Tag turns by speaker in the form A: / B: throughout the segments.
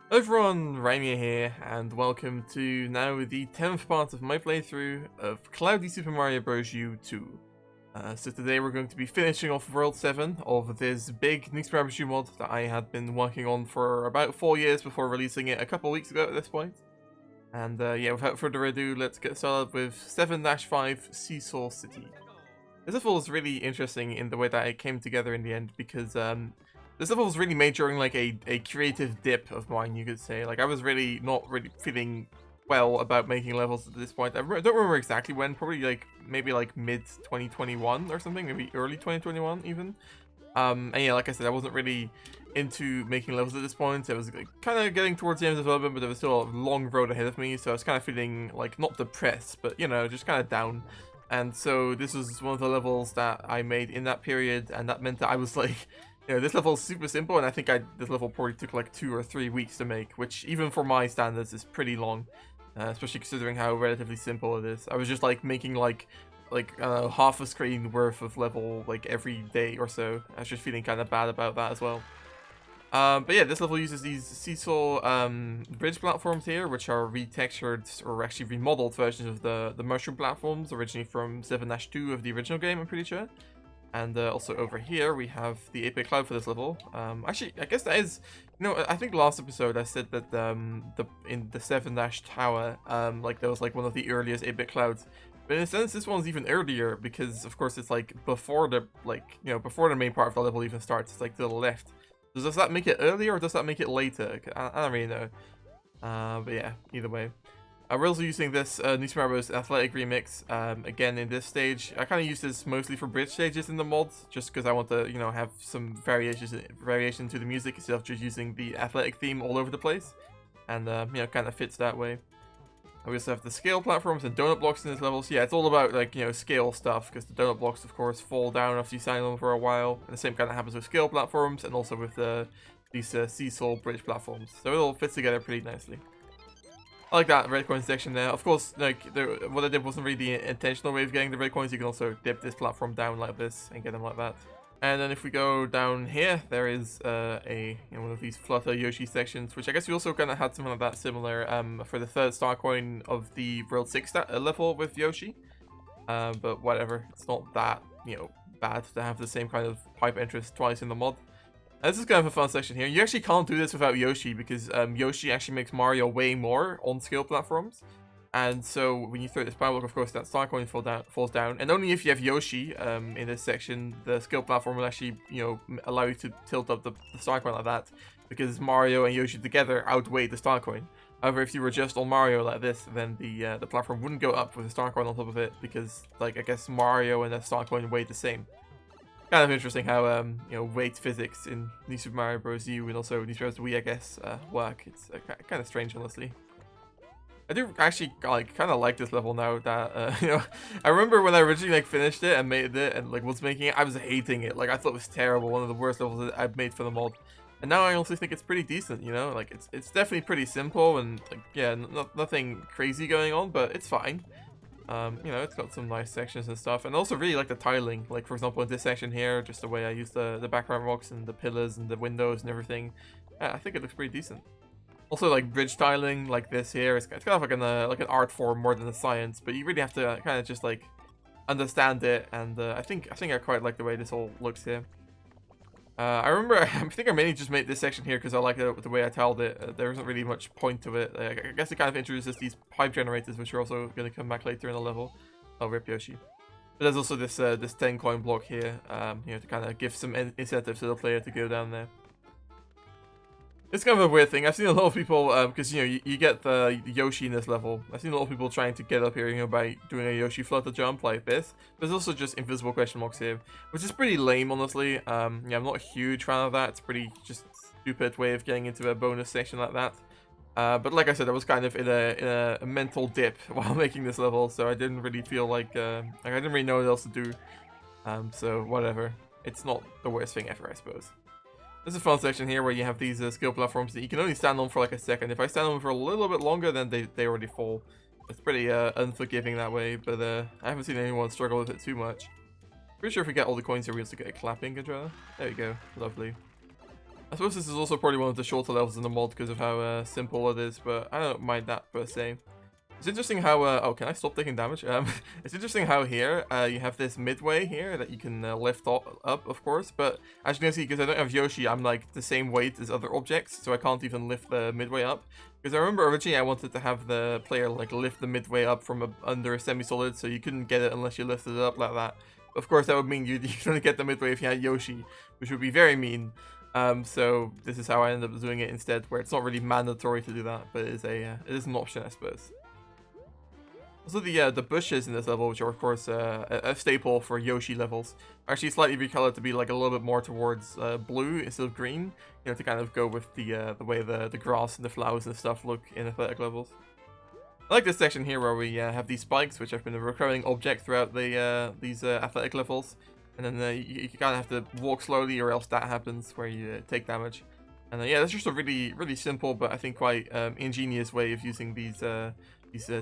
A: Hello everyone, Rimea here, and welcome to now the 10th part of my playthrough of Cloudy Super Mario Bros. U 2. So today we're going to be finishing off World 7 of this big New Super Mario Bros. U mod that I had been working on for about 4 years before releasing it a couple weeks ago at this point. And yeah, without further ado, let's get started with 7-5 Seesaw City. This level was really interesting in the way that it came together in the end because this level was really made during like a creative dip of mine, you could say. Like I was really not really feeling well about making levels at this point. I don't remember exactly when, probably like maybe like mid 2021 or something, maybe early 2021 even. And yeah, like I said, I wasn't really into making levels at this point. I was like, kind of getting towards the end of development, but there was still a long road ahead of me, so I was kind of feeling like not depressed, but you know, just kind of down. And so this was one of the levels that I made in that period, and that meant that I was like, you know, this level is super simple, and I think this level probably took like 2 or 3 weeks to make, which even for my standards is pretty long, especially considering how relatively simple it is. I was just like making like half a screen worth of level like every day or so. I was just feeling kind of bad about that as well. But yeah, this level uses these seesaw bridge platforms here, which are retextured or actually remodeled versions of the mushroom platforms originally from 7-2 of the original game, I'm pretty sure. And also over here we have the 8-bit cloud for this level. Actually, I guess that is, you know, I think last episode I said that in the 7-tower, like there was like one of the earliest 8-bit clouds. But in a sense, this one's even earlier because, of course, it's like before the before the main part of the level even starts. It's like to the left. Does that make it earlier or does that make it later? I don't really know. But yeah, either way. We're also using this New Super Mario Bros. Athletic remix again in this stage. I kind of use this mostly for bridge stages in the mod, just because I want to, you know, have some variation to the music instead of just using the athletic theme all over the place, and you know, kind of fits that way. We also have the scale platforms and donut blocks in this level. So yeah, it's all about like, you know, scale stuff, because the donut blocks of course fall down after you stand on them for a while. And the same kind of happens with scale platforms and also with these seesaw bridge platforms. So it all fits together pretty nicely. I like that red coin section there. Of course, like what I did wasn't really the intentional way of getting the red coins. You can also dip this platform down like this and get them like that. And then if we go down here, there is one of these Flutter Yoshi sections, which I guess we also kind of had something like that similar for the third star coin of the World 6 level with Yoshi. But whatever, it's not that, you know, bad to have the same kind of pipe entrance twice in the mod. And this is kind of a fun section here. You actually can't do this without Yoshi because Yoshi actually makes Mario way more on scale platforms. And so when you throw this power block, of course, that star coin falls down. And only if you have Yoshi in this section, the skill platform will actually, you know, allow you to tilt up the star coin like that. Because Mario and Yoshi together outweigh the star coin. However, if you were just on Mario like this, then the platform wouldn't go up with the star coin on top of it. Because, like, I guess Mario and the star coin weigh the same. Kind of interesting how, you know, weight physics in New Super Mario Bros. U and also New Super Mario Bros. Wii, I guess, work. It's kind of strange, honestly. I do actually like kind of like this level now that you know, I remember when I originally like finished it and made it and like was making it, I was hating it. Like I thought it was terrible, one of the worst levels that I've made for the mod. And now I honestly think it's pretty decent, you know, like it's definitely pretty simple and like yeah, nothing crazy going on, but it's fine. You know, it's got some nice sections and stuff, and also really like the tiling. Like for example, in this section here, just the way I use the background rocks and the pillars and the windows and everything. I think it looks pretty decent. Also, like bridge tiling, like this here, it's kind of like an art form more than a science, but you really have to kind of just like understand it. And I think I quite like the way this all looks here. I remember, I think I mainly just made this section here because I like the way I tiled it. There isn't really much point to it. I guess it kind of introduces these pipe generators, which are also going to come back later in the level. Oh, rip Yoshi. But there's also this 10 coin block here, you know, to kind of give some incentive to the player to go down there. It's kind of a weird thing. I've seen a lot of people, because, you know, you get the Yoshi in this level. I've seen a lot of people trying to get up here, you know, by doing a Yoshi flutter jump like this. There's also just invisible question marks here, which is pretty lame, honestly. Yeah, I'm not a huge fan of that. It's pretty just stupid way of getting into a bonus section like that. But like I said, I was kind of in a mental dip while making this level, so I didn't really feel like I didn't really know what else to do. So whatever. It's not the worst thing ever, I suppose. There's a fun section here where you have these skill platforms that you can only stand on for like a second. If I stand on them for a little bit longer, then they already fall. It's pretty unforgiving that way, but I haven't seen anyone struggle with it too much. Pretty sure if we get all the coins here, we also get a clapping controller. There we go. Lovely. I suppose this is also probably one of the shorter levels in the mod because of how simple it is, but I don't mind that per se. It's interesting how, oh, can I stop taking damage? It's interesting how here, you have this midway here that you can lift up, of course, but as you can see, because I don't have Yoshi, I'm like the same weight as other objects, so I can't even lift the midway up. Because I remember originally I wanted to have the player like lift the midway up from under a semi-solid, so you couldn't get it unless you lifted it up like that. Of course, that would mean you couldn't get the midway if you had Yoshi, which would be very mean. So this is how I ended up doing it instead, where it's not really mandatory to do that, but it is an option, I suppose. Also, the bushes in this level, which are of course a staple for Yoshi levels, are actually slightly recolored to be like a little bit more towards blue instead of green, you know, to kind of go with the way the grass and the flowers and stuff look in athletic levels. I like this section here where we have these spikes, which have been a recurring object throughout these athletic levels, and then you kind of have to walk slowly, or else that happens where you take damage. And yeah, that's just a really simple, but I think quite ingenious way of using these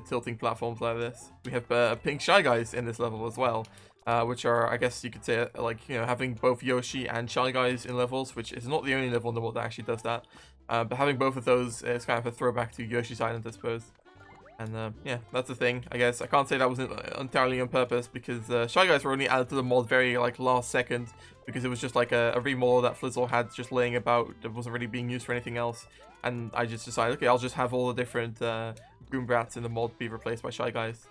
A: tilting platforms like this. We have pink Shy Guys in this level as well, which are, I guess you could say, like, you know, having both Yoshi and Shy Guys in levels, which is not the only level in the world that actually does that. But having both of those is kind of a throwback to Yoshi's Island, I suppose. And yeah, that's the thing. I guess I can't say that wasn't entirely on purpose, because Shy Guys were only added to the mod very like last second, because it was just like a remodel that Flizzle had just laying about that wasn't really being used for anything else. And I just decided, okay, I'll just have all the different Goombrats in the mod be replaced by Shy Guys.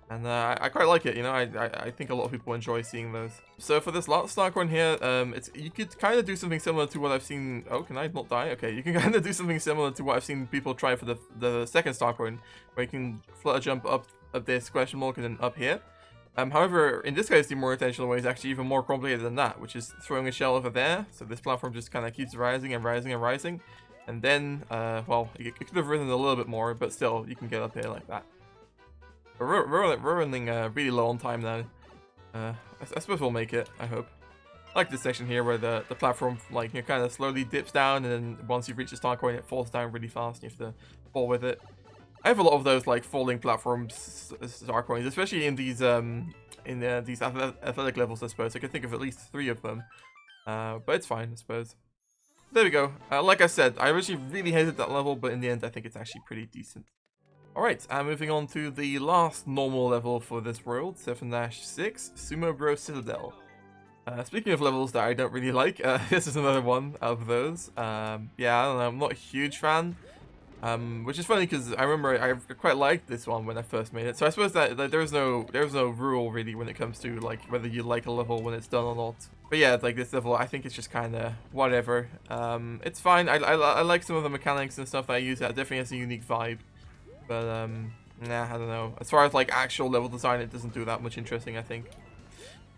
A: And I quite like it, you know. I think a lot of people enjoy seeing those. So for this last star coin here, you could kind of do something similar to what I've seen. Oh, can I not die? Okay, you can kind of do something similar to what I've seen people try for the second star coin, where you can flutter jump up this question mark and then up here. However, in this case, the more intentional way is actually even more complicated than that, which is throwing a shell over there. So this platform just kind of keeps rising and rising and rising. And then, well, you could have risen a little bit more, but still, you can get up here like that. We're running really low on time now. I suppose we'll make it, I hope. I like this section here where the platform, like, you know, kind of slowly dips down, and then once you reach the star coin, it falls down really fast, and you have to fall with it. I have a lot of those, like, falling platforms star coins, especially in these athletic levels, I suppose. I can think of at least 3 of them. But it's fine, I suppose. There we go. Like I said, I originally really hated that level, but in the end, I think it's actually pretty decent. Alright, moving on to the last normal level for this world, 7-6, Sumo Bro Citadel. Speaking of levels that I don't really like, this is another one of those. Yeah, I don't know, I'm not a huge fan. Which is funny because I remember I quite liked this one when I first made it. So I suppose that there's no rule really when it comes to like whether you like a level when it's done or not. But yeah, like this level, I think it's just kind of whatever. It's fine. I like some of the mechanics and stuff that I use. That definitely has a unique vibe. But nah, I don't know. As far as like actual level design, it doesn't do that much interesting, I think.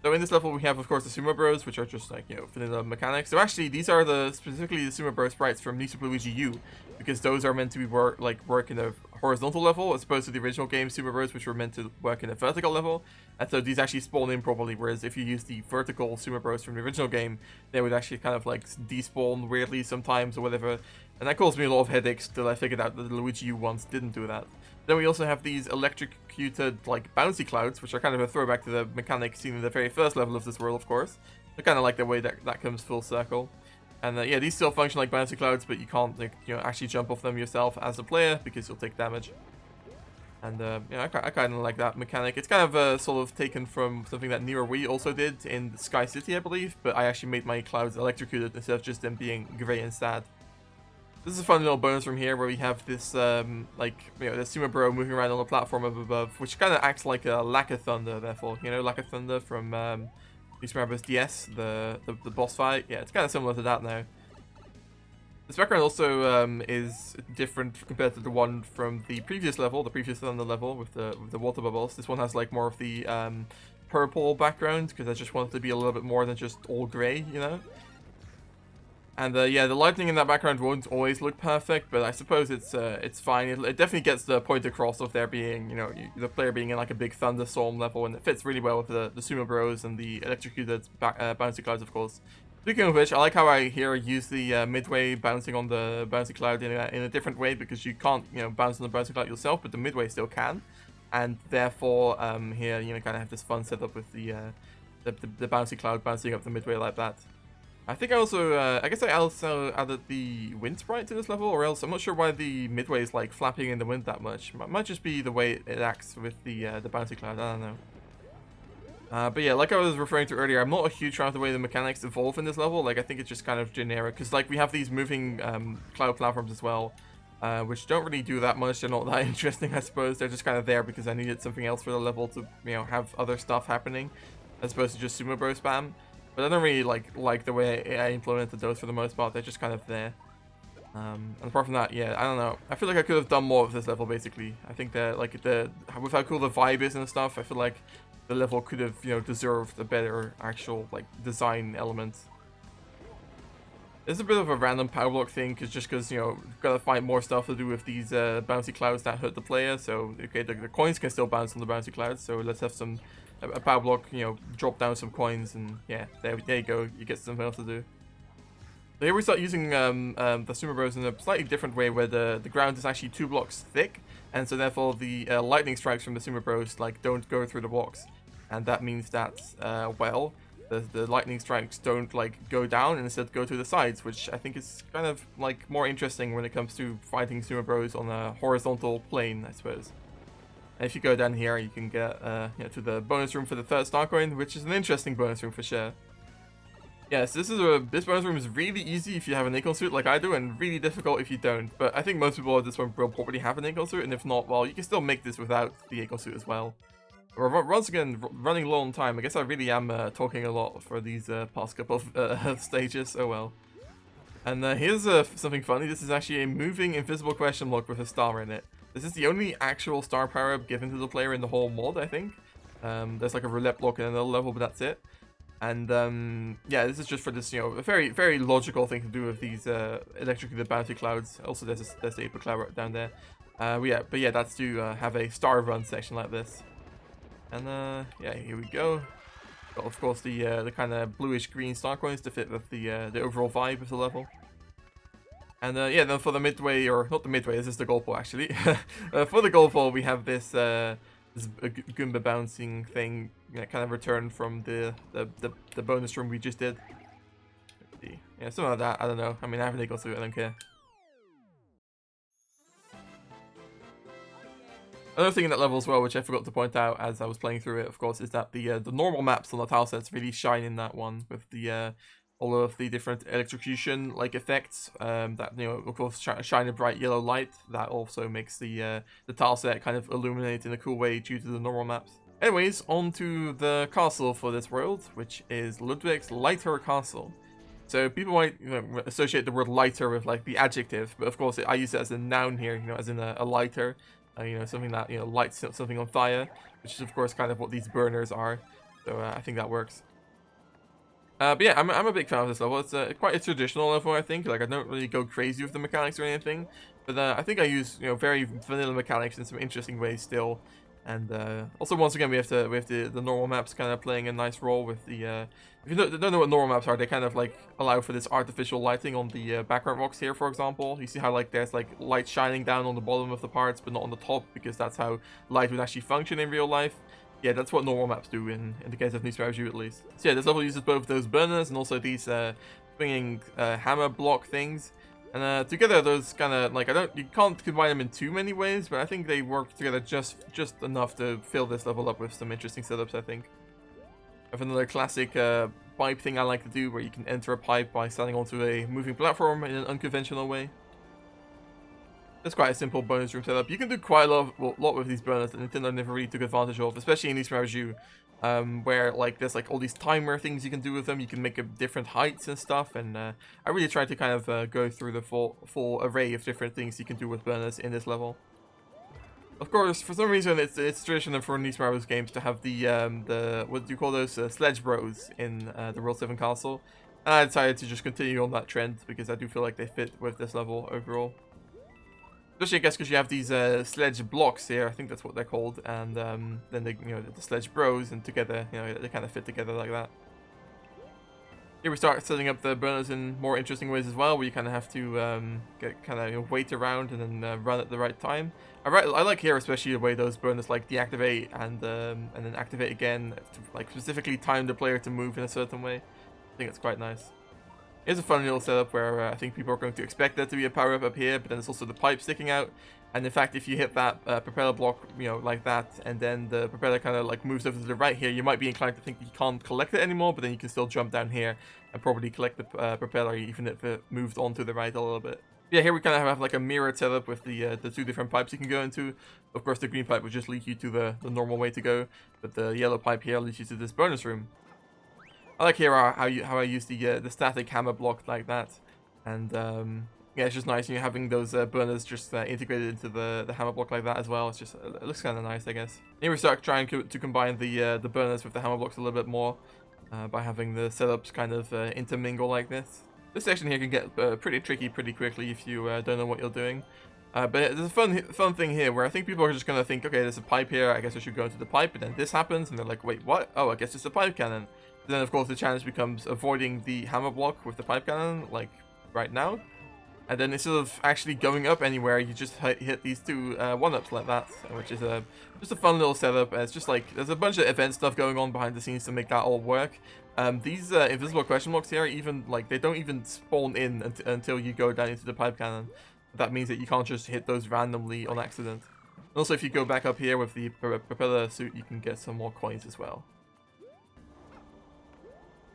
A: So in this level, we have, of course, the Sumo Bros, which are just like, you know, vanilla mechanics. So actually, these are specifically the Sumo Bro sprites from New Super Luigi U, because those are meant to be work in a horizontal level, as opposed to the original game Sumo Bros, which were meant to work in a vertical level. And so these actually spawn in properly, whereas if you use the vertical Sumo Bros from the original game, they would actually kind of like despawn weirdly sometimes or whatever. And that caused me a lot of headaches till I figured out that the Luigi U ones didn't do that. Then we also have these electrocuted, like, bouncy clouds, which are kind of a throwback to the mechanic seen in the very first level of this world, of course. I kind of like the way that comes full circle. And yeah, these still function like bouncy clouds, but you can't, like, you know, actually jump off them yourself as a player because you'll take damage. And yeah, I kind of like that mechanic. It's kind of sort of taken from something that Near Wii also did in Sky City, I believe, but I actually made my clouds electrocuted instead of just them being grey and sad. This is a fun little bonus from here where we have this, like, you know, the Sumo Bro moving around on the platform up above, which kind of acts like a Lack of Thunder, therefore. You know, Lack of Thunder from Super Mario Bros. DS, the boss fight. Yeah, it's kind of similar to that now. This background also is different compared to the one from the previous level, the previous Thunder level with the water bubbles. This one has, like, more of the purple background, because I just wanted to be a little bit more than just all grey, you know? And yeah, the lighting in that background won't always look perfect, but I suppose it's fine. It definitely gets the point across of there being, you know, the player being in like a big thunderstorm level, and it fits really well with the Sumo Bros and the electrocuted bouncy clouds, of course. Speaking of which, I like how I here use the midway bouncing on the bouncy cloud in a different way, because you can't, you know, bounce on the bouncy cloud yourself, but the midway still can, and therefore here, you know, kind of have this fun setup with the bouncy cloud bouncing up the midway like that. I think I also, I guess I also added the wind sprite to this level, or else I'm not sure why the midway is like flapping in the wind that much. Might just be the way it acts with the bouncy cloud. I don't know. But yeah, like I was referring to earlier, I'm not a huge fan of the way the mechanics evolve in this level. Like I think it's just kind of generic, because like we have these moving cloud platforms as well, which don't really do that much. They're not that interesting, I suppose. They're just kind of there because I needed something else for the level to, you know, have other stuff happening, as opposed to just sumo bro spam. But I don't really like the way I implemented those for the most part. They're just kind of there. And apart from that, yeah, I don't know. I feel like I could have done more with this level, basically. I think that, like, with how cool the vibe is and stuff, I feel like the level could have, you know, deserved a better actual, like, design element. It's a bit of a random power block thing, because, you know, we've got to find more stuff to do with these bouncy clouds that hurt the player. So, okay, the coins can still bounce on the bouncy clouds, so let's have a power block, you know, drop down some coins, and yeah, there you go, you get something else to do. So here we start using the sumo bros in a slightly different way, where the ground is actually 2 blocks thick, and so therefore the lightning strikes from the sumo bros like don't go through the blocks, and that means that well, the lightning strikes don't like go down and instead go to the sides, which I think is kind of like more interesting when it comes to fighting sumo bros on a horizontal plane, I suppose. And if you go down here, you can get you know, to the bonus room for the 3rd star coin, which is an interesting bonus room for sure. Yes, this bonus room is really easy if you have an acorn suit like I do, and really difficult if you don't. But I think most people at this point will probably have an acorn suit, and if not, well, you can still make this without the acorn suit as well. Once again, running low on time. I guess I really am talking a lot for these past couple of stages. Oh well. And here's something funny. This is actually a moving invisible question block with a star in it. This is the only actual star power-up given to the player in the whole mod, I think. There's like a roulette block in another level, but that's it. And yeah, this is just for this, you know, a very, very logical thing to do with these electrocuted bounty clouds. Also, there's the April cloud right down there. But yeah, that's to have a star run section like this. And yeah, here we go. Got, of course, the kind of bluish-green star coins to fit with the overall vibe of the level. And yeah, then for the midway, or not the midway, this is the goal pole actually. For the goal pole, we have this Goomba bouncing thing, you know, kind of returned from the bonus room we just did. Yeah, something like that. I don't know. I mean, I haven't gone through it. I don't care. Another thing in that level as well, which I forgot to point out as I was playing through it, of course, is that the normal maps on the tile sets really shine in that one with the all of the different electrocution like effects that, you know, of course, shine a bright yellow light that also makes the tile set kind of illuminate in a cool way due to the normal maps. Anyways, on to the castle for this world, which is Ludwig's Lighter Castle. So people might, you know, associate the word lighter with like the adjective, but of course I use it as a noun here, you know, as in a lighter. You know, something that, you know, lights something on fire, which is of course kind of what these burners are. So I think that works. But yeah, I'm a big fan of this level. It's quite a traditional level, I think. Like, I don't really go crazy with the mechanics or anything, but I think I use, you know, very vanilla mechanics in some interesting ways still. And also, once again, we have the normal maps kind of playing a nice role with the. If you don't know what normal maps are, they kind of like allow for this artificial lighting on the background rocks here, for example. You see how like there's like light shining down on the bottom of the parts, but not on the top, because that's how light would actually function in real life. Yeah, that's what normal maps do in the case of New Super Mario at least. So yeah, this level uses both those burners and also these swinging hammer block things. And together, those kind of like you can't combine them in too many ways, but I think they work together just enough to fill this level up with some interesting setups, I think. I have another classic pipe thing I like to do, where you can enter a pipe by standing onto a moving platform in an unconventional way. It's quite a simple bonus room setup. You can do quite a lot with these burners that Nintendo never really took advantage of, especially in New Super Mario U, where like there's like all these timer things you can do with them. You can make different heights and stuff, and I really try to kind of go through the full array of different things you can do with burners in this level. Of course, for some reason, it's traditional for New Super Mario games to have the what do you call those, sledge bros in the World 7 castle, and I decided to just continue on that trend because I do feel like they fit with this level overall. Especially, I guess, because you have these sledge blocks here. I think that's what they're called, and then they, you know, the sledge bros, and together, you know, they kind of fit together like that. Here we start setting up the burners in more interesting ways as well, where you kind of have to wait around and then run at the right time. I like here especially the way those burners like deactivate and then activate again to like specifically time the player to move in a certain way. I think it's quite nice. Here's a fun little setup where I think people are going to expect there to be a power-up up here, but then there's also the pipe sticking out. And in fact, if you hit that propeller block, like that, and then the propeller kind of like moves over to the right here, you might be inclined to think you can't collect it anymore, but then you can still jump down here and probably collect the propeller, even if it moved on to the right a little bit. Yeah, here we kind of have like a mirror setup with the two different pipes you can go into. Of course, the green pipe would just lead you to the normal way to go, but the yellow pipe here leads you to this bonus room. I like here how I use the static hammer block like that, and yeah, it's just nice having those burners just integrated into the hammer block like that as well. It's just it looks kind of nice, I guess. Here we start trying to combine the burners with the hammer blocks a little bit more by having the setups kind of intermingle like this. This section here can get pretty tricky pretty quickly if you don't know what you're doing. But there's a fun thing here where I think people are just gonna think, okay, there's a pipe here, I guess I should go into the pipe, and then this happens, and they're like, wait, what? Oh, I guess it's a pipe cannon. Then of course the challenge becomes avoiding the hammer block with the pipe cannon, like right now. And then instead of actually going up anywhere, you just hit these two one-ups like that, which is just a fun little setup. It's just like, there's a bunch of event stuff going on behind the scenes to make that all work. These invisible question blocks here, even like, they don't even spawn in until you go down into the pipe cannon. That means that you can't just hit those randomly on accident. And also, if you go back up here with the propeller suit, you can get some more coins as well.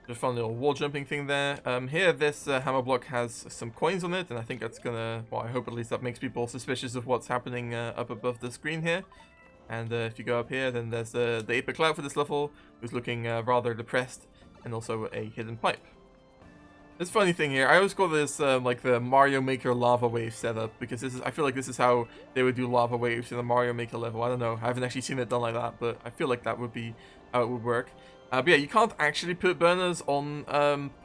A: Just fun little wall jumping thing there. Here, this hammer block has some coins on it, and I think that's gonna, well, I hope at least that makes people suspicious of what's happening up above the screen here. And if you go up here, then there's the Aper Cloud for this level, who's looking rather depressed, and also a hidden pipe. This funny thing here, I always call this like the Mario Maker lava wave setup, because I feel like this is how they would do lava waves in the Mario Maker level. I don't know, I haven't actually seen it done like that, but I feel like that would be how it would work. But yeah, you can't actually put burners on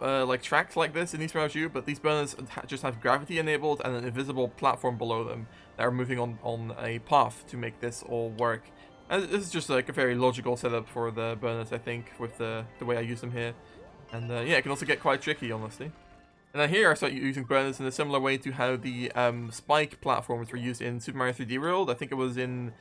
A: like tracks like this in East Rimea U, but these burners just have gravity enabled and an invisible platform below them that are moving on a path to make this all work. And this is just like a very logical setup for the burners, I think, with the way I use them here. And yeah, it can also get quite tricky, honestly. And then here I start using burners in a similar way to how the spike platforms were used in Super Mario 3D World. I think it was in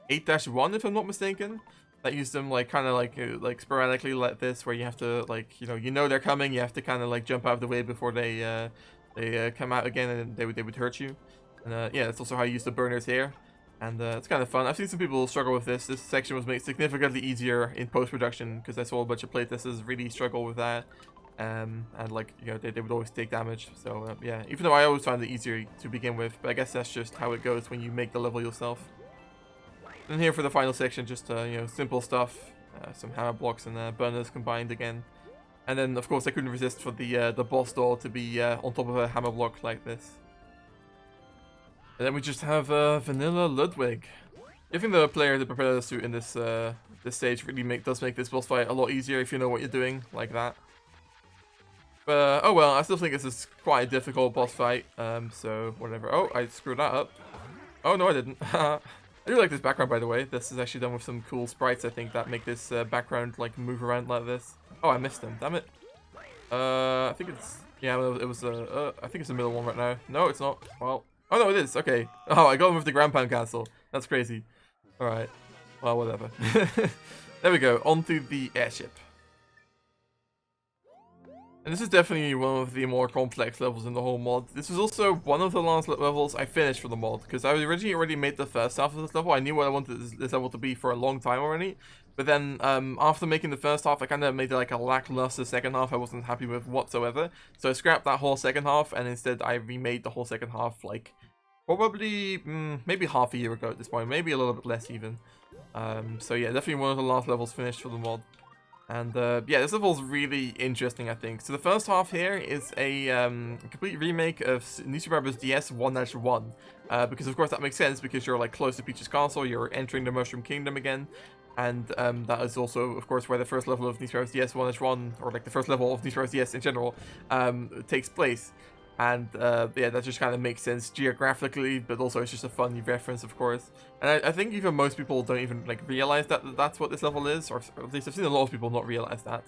A: 8-1, if I'm not mistaken. That used them like kind of like sporadically like this, where you have to like you know they're coming, you have to kind of like jump out of the way before they come out again, and they would hurt you. And yeah, that's also how I use the burners here, and it's kind of fun. I've seen some people struggle with this. This section was made significantly easier in post-production because I saw a bunch of playtesters really struggle with that, and like they would always take damage. So yeah, even though I always found it easier to begin with, but I guess that's just how it goes when you make the level yourself. And here for the final section, just simple stuff, some hammer blocks and burners combined again. And then of course I couldn't resist for the boss door to be on top of a hammer block like this. And then we just have vanilla Ludwig. Giving the player the propeller suit in this this stage really does make this boss fight a lot easier if you know what you're doing, like that. But oh well, I still think this is quite a difficult boss fight, so whatever. Oh, I screwed that up. Oh no, I didn't. I do like this background, by the way. This is actually done with some cool sprites, I think, that make this background like move around like this. Oh, I missed him. Damn it. I think it's, yeah, it was I think it's the middle one right now. No, it's not. Well, oh no, it is. Okay. Oh, I got him with the Grand Pound Castle. That's crazy. All right. Well, whatever. There we go. On to the airship. And this is definitely one of the more complex levels in the whole mod. This was also one of the last levels I finished for the mod, because I originally already made the first half of this level. I knew what I wanted this level to be for a long time already. But then, after making the first half, I kind of made it like a lackluster second half I wasn't happy with whatsoever. So I scrapped that whole second half, and instead I remade the whole second half, like, probably, maybe half a year ago at this point. Maybe a little bit less even. So yeah, definitely one of the last levels finished for the mod. And yeah, this level's really interesting, I think. So the first half here is a complete remake of New Super Mario Bros. DS 1-1. Because of course that makes sense, because you're like close to Peach's castle, you're entering the Mushroom Kingdom again. And that is also, of course, where the first level of New Super Mario Bros. DS 1-1, or like the first level of New Super Mario Bros. DS in general, takes place. And yeah, that just kind of makes sense geographically, but also it's just a funny reference, of course. And I think even most people don't even like realize that that's what this level is, or at least I've seen a lot of people not realize that.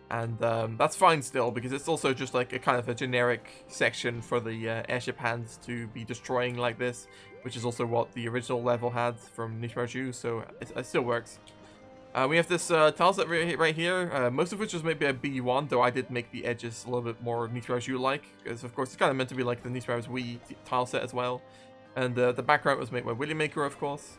A: And that's fine still, because it's also just like a kind of a generic section for the airship hands to be destroying like this, which is also what the original level had from Rimea U, so it still works. We have this tile set right here, most of which was made by B1, though I did make the edges a little bit more Nitrous U-like, because of course it's kind of meant to be like the Nitrous Wii tile set as well. And the background was made by Willy Maker, of course.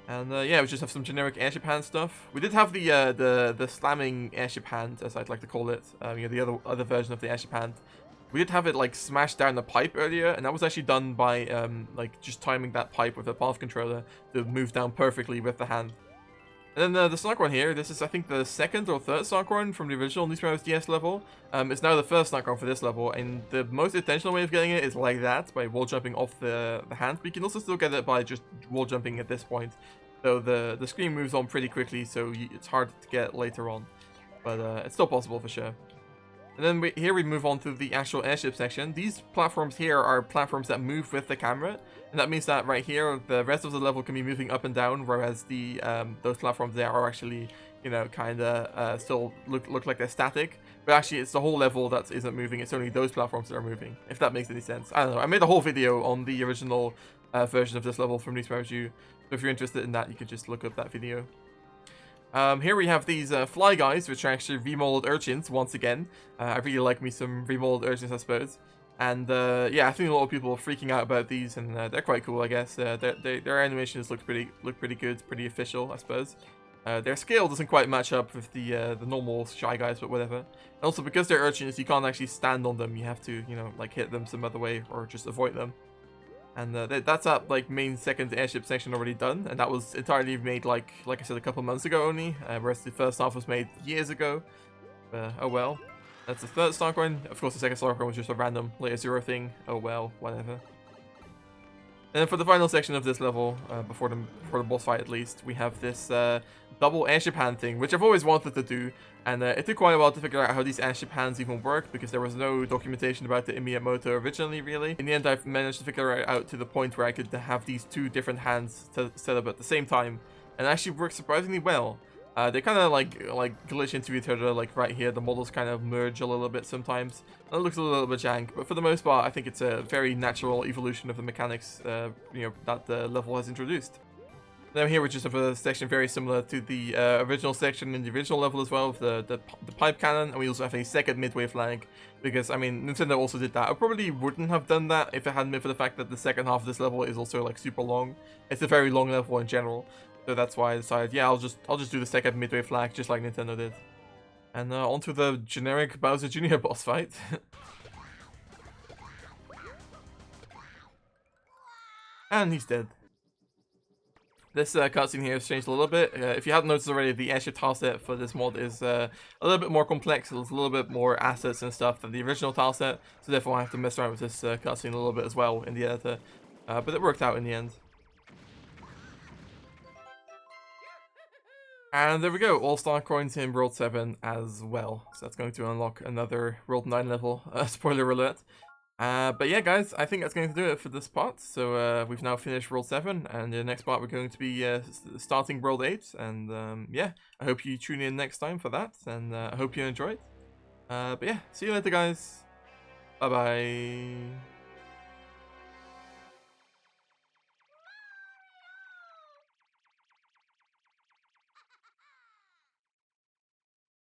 A: And yeah, we just have some generic airship hand stuff. We did have the slamming airship hand, as I'd like to call it, you know, the other version of the airship hand. We did have it like smash down the pipe earlier, and that was actually done by like just timing that pipe with a path controller to move down perfectly with the hand. And then the Sonic one here, this is I think the second or third Sonic one from the original New Super Mario DS level. It's now the first Sonic one for this level, and the most intentional way of getting it is like that, by wall jumping off the hand, but you can also still get it by just wall jumping at this point. So the screen moves on pretty quickly, so it's hard to get later on, but it's still possible for sure. And then here we move on to the actual airship section. These platforms here are platforms that move with the camera, and that means that right here, the rest of the level can be moving up and down, whereas the those platforms there are actually, you know, kind of still look like they're static. But actually, it's the whole level that isn't moving. It's only those platforms that are moving, if that makes any sense. I don't know. I made a whole video on the original version of this level from New Super Mario U. So if you're interested in that, you can just look up that video. Here we have these fly guys, which are actually remodeled urchins, once again. I really like me some remodeled urchins, I suppose. And yeah, I think a lot of people are freaking out about these, and they're quite cool, I guess. Their animations look pretty good, pretty official, I suppose. Their scale doesn't quite match up with the normal Shy Guys, but whatever. And also, because they're urchins, you can't actually stand on them. You have to, you know, like hit them some other way or just avoid them. And that's that like main second airship section already done, and that was entirely made like I said a couple months ago only, whereas the first half was made years ago. Oh well. That's the third Star Coin. Of course, the second Star Coin was just a random layer 0 thing. Oh well, whatever. And then for the final section of this level, before the boss fight at least, we have this double airship hand thing, which I've always wanted to do, and it took quite a while to figure out how these airship hands even work, because there was no documentation about it in Miyamoto originally, really. In the end, I've managed to figure it out to the point where I could have these two different hands set up at the same time, and it actually works surprisingly well. They kind of like glitch into each other, like right here. The models kind of merge a little bit sometimes. And it looks a little bit jank, but for the most part, I think it's a very natural evolution of the mechanics, you know, that the level has introduced. Now here we just have a section very similar to the original section in the original level as well, with the pipe cannon, and we also have a second midway flag, because, I mean, Nintendo also did that. I probably wouldn't have done that if it hadn't been for the fact that the second half of this level is also, like, super long. It's a very long level in general, so that's why I decided, yeah, I'll just do the second midway flag, just like Nintendo did. And onto the generic Bowser Jr. boss fight. And he's dead. This cutscene here has changed a little bit. If you hadn't noticed already, the airship tile set for this mod is a little bit more complex. There's a little bit more assets and stuff than the original tile set, so therefore I have to mess around with this cutscene a little bit as well in the editor. But it worked out in the end. And there we go, all star coins in World 7 as well. So that's going to unlock another World 9 level, spoiler alert. But yeah, guys, I think that's going to do it for this part. So we've now finished World 7, and in the next part we're going to be starting World 8. And yeah, I hope you tune in next time for that, and I hope you enjoyed. But yeah, see you later, guys. Bye-bye.